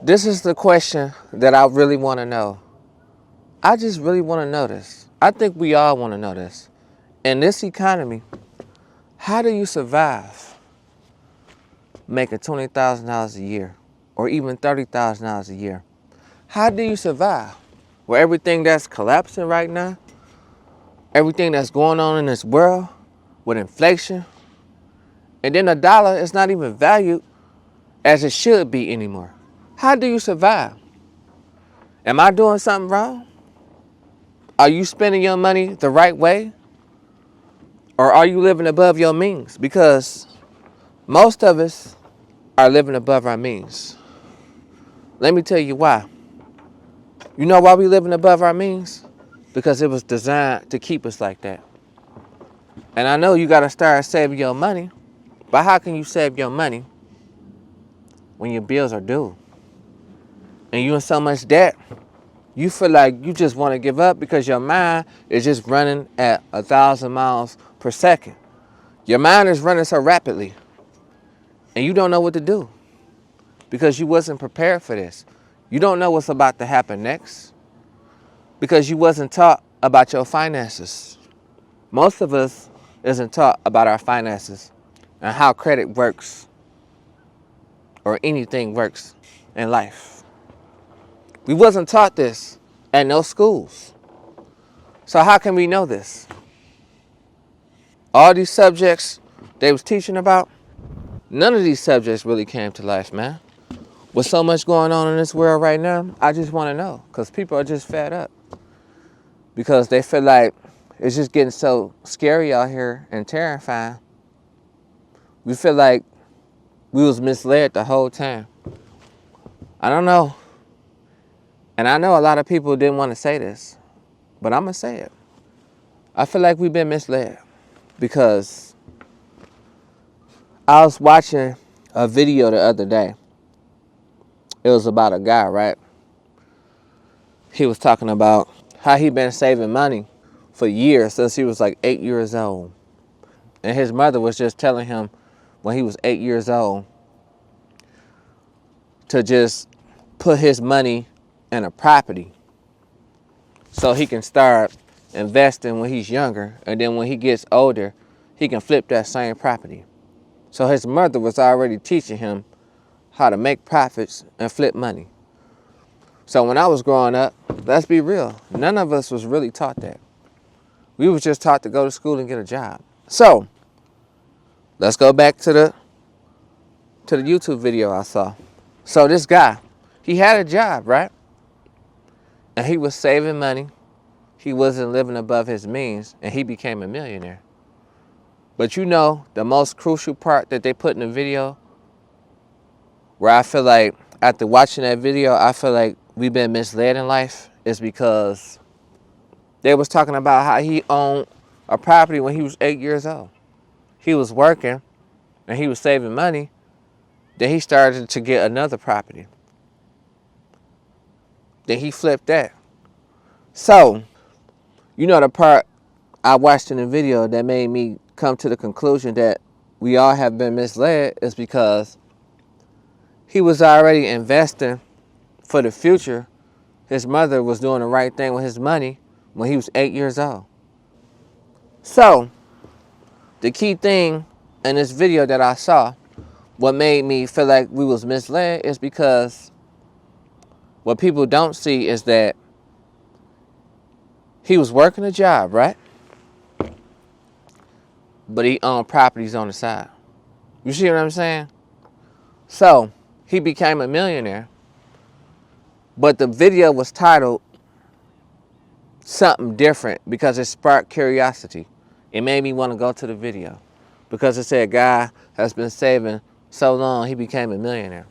This is the question that I really want to know. I just really want to know this. I think we all want to know this. In this economy, how do you survive making $20,000 a year or even $30,000 a year? How do you survive with everything that's collapsing right now? Everything that's going on in this world with inflation? And then the dollar is not even valued as it should be anymore. How do you survive? Am I doing something wrong? Are you spending your money the right way? Or are you living above your means? Because most of us are living above our means. Let me tell you why. You know why we living above our means? Because it was designed to keep us like that. And I know you got to start saving your money. But how can you save your money when your bills are due? And you in so much debt, you feel like you just want to give up because your mind is just running at 1,000 miles per second. Your mind is running so rapidly. And you don't know what to do because you wasn't prepared for this. You don't know what's about to happen next because you wasn't taught about your finances. Most of us isn't taught about our finances and how credit works or anything works in life. We wasn't taught this at no schools. So how can we know this? All these subjects they was teaching about, none of these subjects really came to life, man. With so much going on in this world right now, I just want to know. Because people are just fed up. Because they feel like it's just getting so scary out here and terrifying. We feel like we was misled the whole time. I don't know. And I know a lot of people didn't want to say this. But I'm going to say it. I feel like we've been misled. Because I was watching a video the other day. It was about a guy, right? He was talking about how he been saving money for years since he was like 8 years old. And his mother was just telling him when he was 8 years old to just put his money in a property so he can start investing when he's younger. And then when he gets older, he can flip that same property. So his mother was already teaching him how to make profits and flip money. So when I was growing up, let's be real, none of us was really taught that. We was just taught to go to school and get a job. So let's go back to the YouTube video I saw. So this guy, he had a job, right? And he was saving money. He wasn't living above his means, and he became a millionaire. But you know, the most crucial part that they put in the video, where I feel like after watching that video, I feel like we've been misled in life, is because they was talking about how he owned a property when he was 8 years old. He was working and he was saving money. Then he started to get another property. Then he flipped that. So, you know the part I watched in the video that made me come to the conclusion that we all have been misled is because he was already investing for the future. His mother was doing the right thing with his money when he was 8 years old. So, the key thing in this video that I saw, what made me feel like we was misled, is because what people don't see is that he was working a job, right? But he owned properties on the side. You see what I'm saying? So, he became a millionaire. But the video was titled something different because it sparked curiosity. It made me want to go to the video because it said guy has been saving so long he became a millionaire.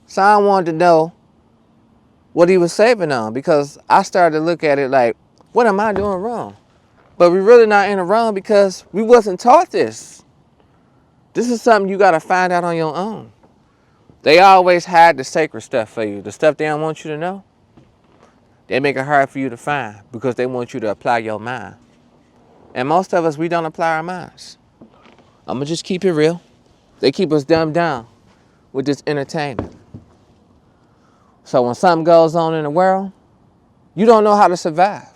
So I wanted to know what he was saving on, because I started to look at it like, what am I doing wrong? But we're really not in the wrong because we wasn't taught this. This is something you got to find out on your own. They always hide the sacred stuff for you. The stuff they don't want you to know, they make it hard for you to find because they want you to apply your mind. And most of us, we don't apply our minds. I'm going to just keep it real. They keep us dumbed down with this entertainment. So when something goes on in the world, you don't know how to survive.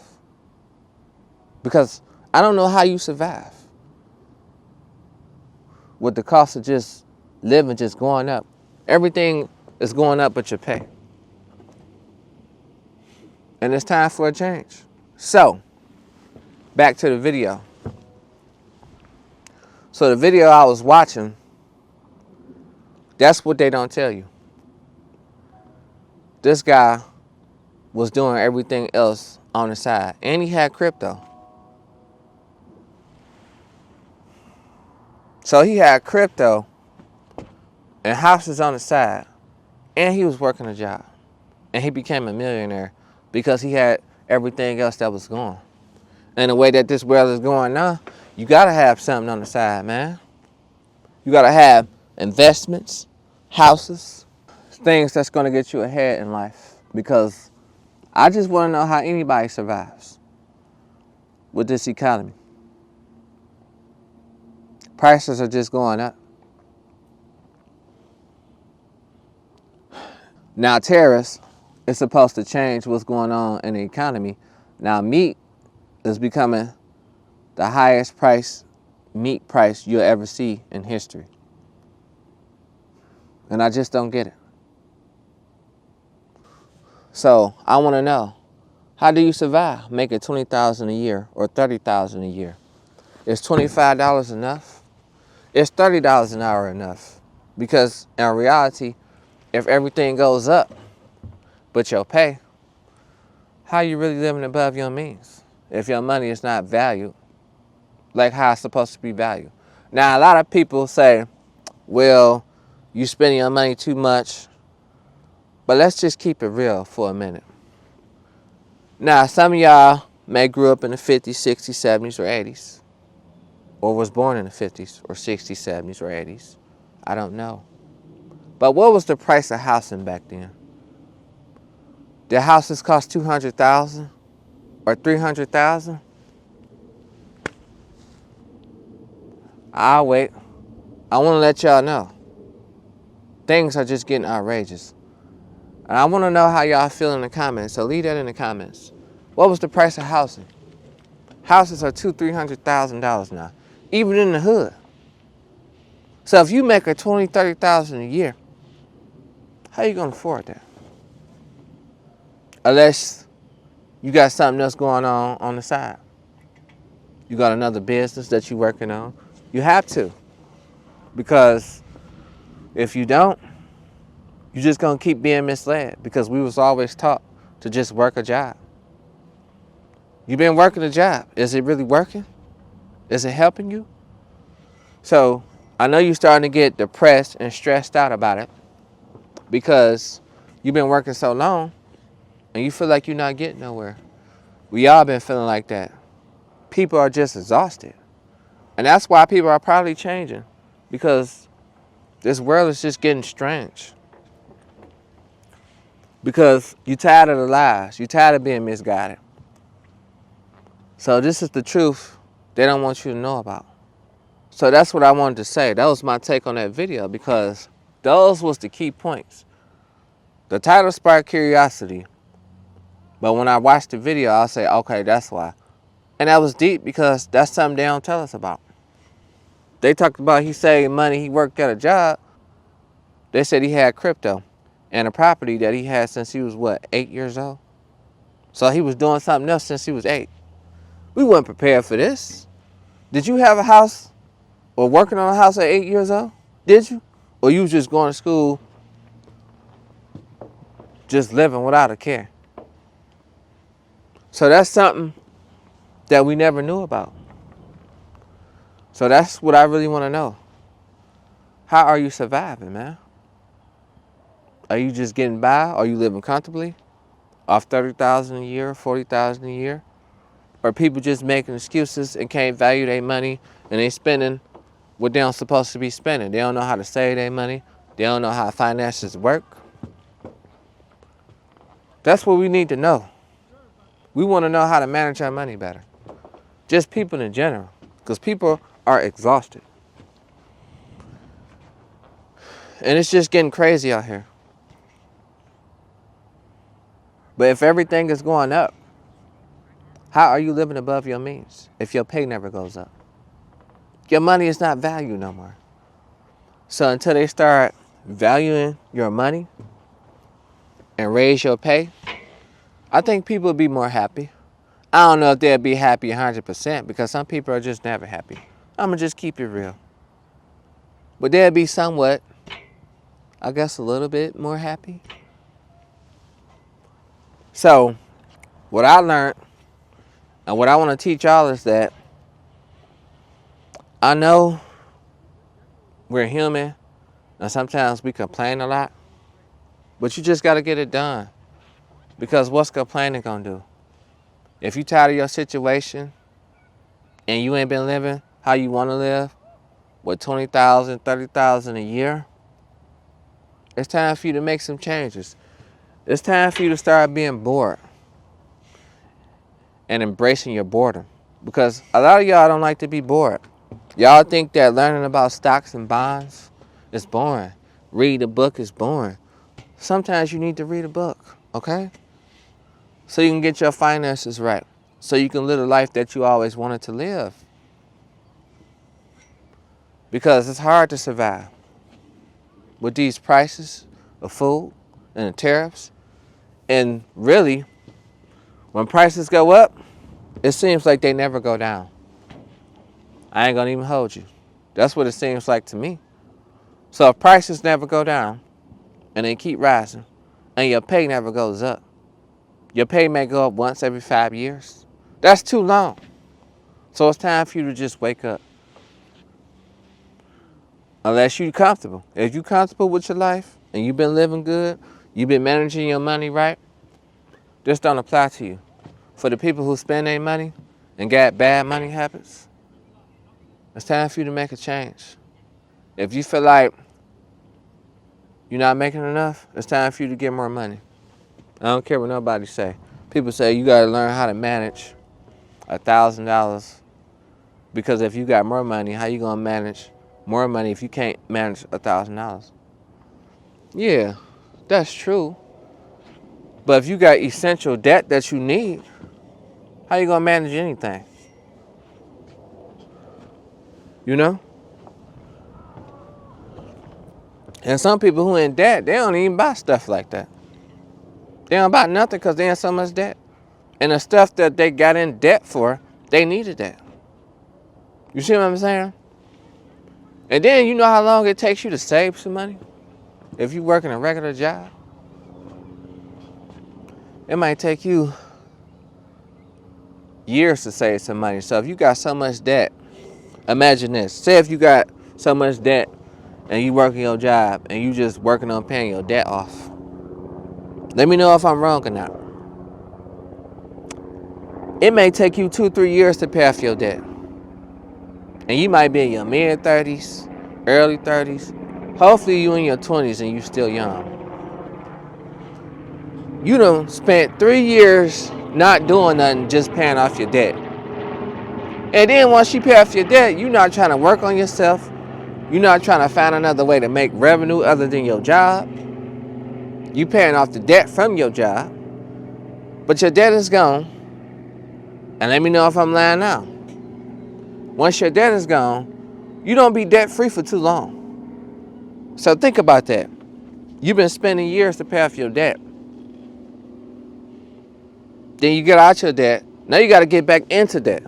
Because I don't know how you survive with the cost of just living just going up. Everything is going up but your pay. And it's time for a change. So, back to the video. So the video I was watching, that's what they don't tell you. This guy was doing everything else on the side. And he had crypto. So he had crypto and houses on the side. And he was working a job. And he became a millionaire because he had everything else that was going. And the way that this world is going now, you got to have something on the side, man. You got to have investments, houses, things that's going to get you ahead in life. Because I just want to know how anybody survives with this economy. Prices are just going up. Now, tariffs is supposed to change what's going on in the economy. Now, meat is becoming the highest meat price you'll ever see in history. And I just don't get it. So I want to know, how do you survive making $20,000 a year or $30,000 a year? Is $25 enough? Is $30 an hour enough? Because in reality, if everything goes up but your pay, how are you really living above your means if your money is not valued like how it's supposed to be valued? Now, a lot of people say, well, you spending your money too much. But let's just keep it real for a minute. Now, some of y'all may grew up in the 50s, 60s, 70s, or 80s. Or was born in the 50s, or 60s, 70s, or 80s. I don't know. But what was the price of housing back then? Did houses cost $200,000 or $300,000? I'll wait. I want to let y'all know. Things are just getting outrageous. And I want to know how y'all feel in the comments, so leave that in the comments. What was the price of housing? Houses are $200,000, $300,000 now, even in the hood. So if you make a $20,000, $30,000 a year, how you gonna afford that? Unless you got something else going on the side. You got another business that you're working on. You have to, because if you don't, you're just gonna keep being misled, because we was always taught to just work a job. You've been working a job. Is it really working? Is it helping you? So I know you're starting to get depressed and stressed out about it because you've been working so long and you feel like you're not getting nowhere. We all been feeling like that. People are just exhausted. And that's why people are probably changing, because this world is just getting strange. Because you're tired of the lies. You're tired of being misguided. So this is the truth they don't want you to know about. So that's what I wanted to say. That was my take on that video, because those was the key points. The title sparked curiosity. But when I watched the video, I'll say, okay, that's why. And that was deep, because that's something they don't tell us about. They talked about he saved money, he worked at a job. They said he had crypto and a property that he had since he was, 8 years old? So he was doing something else since he was 8. We weren't prepared for this. Did you have a house or working on a house at 8 years old? Did you? Or you was just going to school, just living without a care? So that's something that we never knew about. So that's what I really want to know. How are you surviving, man? Are you just getting by? Are you living comfortably off $30,000 a year, $40,000 a year? Or people just making excuses and can't value their money, and they spending what they don't supposed to be spending? They don't know how to save their money. They don't know how finances work. That's what we need to know. We want to know how to manage our money better. Just people in general, because people are exhausted. And it's just getting crazy out here. But if everything is going up, how are you living above your means if your pay never goes up? Your money is not valued no more. So until they start valuing your money and raise your pay, I think people will be more happy. I don't know if they'll be happy 100% because some people are just never happy. I'm going to just keep it real. But they'll be somewhat, I guess, a little bit more happy. So what I learned and what I want to teach y'all is that I know we're human and sometimes we complain a lot, but you just got to get it done. Because what's complaining going to do? If you tired of your situation and you ain't been living how you want to live with $20,000, $30,000 a year, it's time for you to make some changes. It's time for you to start being bored and embracing your boredom. Because a lot of y'all don't like to be bored. Y'all think that learning about stocks and bonds is boring. Read a book is boring. Sometimes you need to read a book, okay? So you can get your finances right. So you can live the life that you always wanted to live. Because it's hard to survive with these prices of food and the tariffs. And really, when prices go up, it seems like they never go down. I ain't gonna even hold you. That's what it seems like to me. So if prices never go down and they keep rising and your pay never goes up, your pay may go up once every 5 years. That's too long. So it's time for you to just wake up. Unless you're comfortable. If you're comfortable with your life and you've been living good, you've been managing your money right, this don't apply to you. For the people who spend their money and got bad money habits, it's time for you to make a change. If you feel like you're not making enough, it's time for you to get more money. I don't care what nobody say. People say you got to learn how to manage $1,000 because if you got more money, how you going to manage more money if you can't manage $1,000? Yeah, that's true. But if you got essential debt that you need, how you going to manage anything? You know? And some people who in debt, they don't even buy stuff like that. They don't buy nothing because they in so much debt. And the stuff that they got in debt for, they needed that. You see what I'm saying? And then you know how long it takes you to save some money? If you work in a regular job, it might take you years to save some money. So if you got so much debt, imagine this. Say if you got so much debt and you working your job and you just working on paying your debt off. Let me know if I'm wrong or not. It may take you 2-3 years to pay off your debt. And you might be in your mid-30s, early 30s. Hopefully you in your 20s and you still young. You done spent 3 years not doing nothing, just paying off your debt. And then once you pay off your debt, you're not trying to work on yourself. You're not trying to find another way to make revenue other than your job. You paying off the debt from your job. But your debt is gone. And let me know if I'm lying now. Once your debt is gone, you don't be debt free for too long. So think about that. You've been spending years to pay off your debt. Then you get out your debt. Now you got to get back into debt.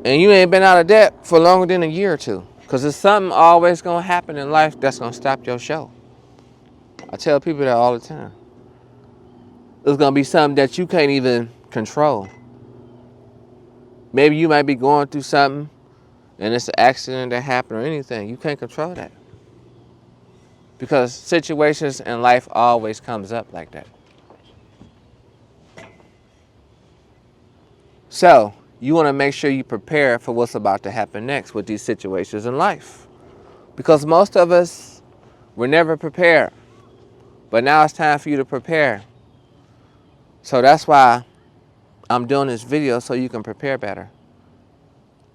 And you ain't been out of debt for longer than a year or two. Because there's something always going to happen in life that's going to stop your show. I tell people that all the time. There's going to be something that you can't even control. Maybe you might be going through something and it's an accident that happened or anything. You can't control that. Because situations in life always comes up like that. So, you want to make sure you prepare for what's about to happen next with these situations in life. Because most of us were never prepared. But now it's time for you to prepare. So that's why I'm doing this video, so you can prepare better.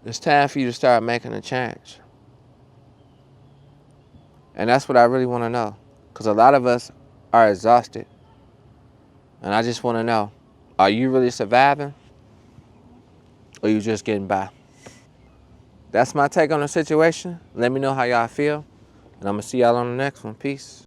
It's time for you to start making a change. And that's what I really want to know. Because a lot of us are exhausted. And I just want to know, are you really surviving or you just getting by? That's my take on the situation. Let me know how y'all feel. And I'm going to see y'all on the next one. Peace.